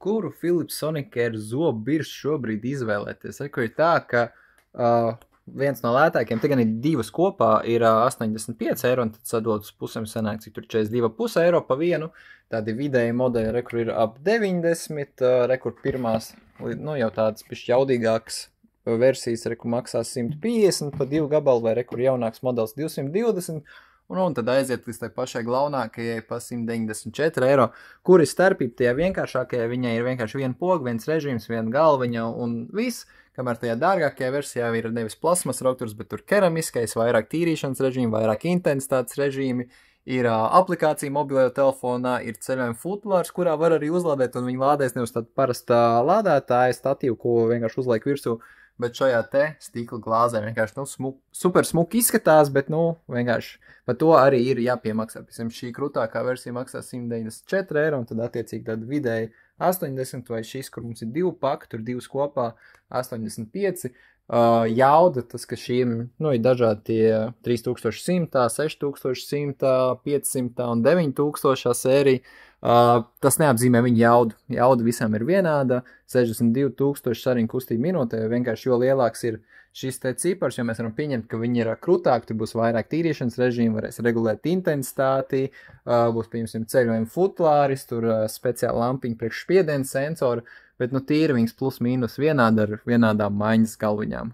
kuru Philips Sonicare zobu biršu šobrīd izvēlēties? Reku ir tā, ka viens no lētākiem, te gan ir divas kopā, ir 85 eiro, un tad sadot uz pusēm sanāk, cik tur 42,5 eiro pa vienu. Tādi vidēji modeļi, rekur ir ap 90, rekur pirmās, nu jau tādas pišķi jaudīgākas versijas, rekur maksā 150 pa 2 gabalu, vai rekur jaunāks modelis 220, un tad aiziet līdz tai pašai glaunākajai pa 194 eiro, kur ir starpība tajā vienkāršākajai, viņai ir vienkārši viena poga, viens režīms, viena galviņa un viss, kamēr tajā dārgākajā versijā ir nevis plasmas rokturs, bet tur keramiskais, vairāk tīrīšanas režīmi, vairāk intensitātes režīmi, ir aplikācija mobilajā telefonā, ir ceļojuma futlārs, kurā var arī uzlādēt, un viņi lādēs nevis tādu parastā lādētāja statīvu, ko vienkārši uzliek virsū, bet šajā te stikla glāzē vienkārši, super smuki izskatās, bet, vienkārši par to arī ir jāpiemaksā. Piemēram, šī krūtākā versija maksā 194 eiro, un tad attiecīgi tad vidēji 80, vai šis, kur mums ir 2 paki, tur 2 kopā 85. Jauda, tas, ka šīm, ir dažādi tie 3100, 6100, 500 un 9000 sērija. Tas neapzīmē viņu jaudu. Jauda visām ir vienāda, 62,000 sariņu kustību minūtē, vienkārši jo lielāks ir šis te cipars, jo mēs varam pieņemt, ka viņi ir krūtāki, tur būs vairāk tīrīšanas režīmu, varēs regulēt intensitāti, būs, piemēram, ceļojuma futlāris, tur speciāli lampiņi priekš spiediena sensora, bet tīri viņas plus mīnus vienāda ar vienādām maiņas galviņām.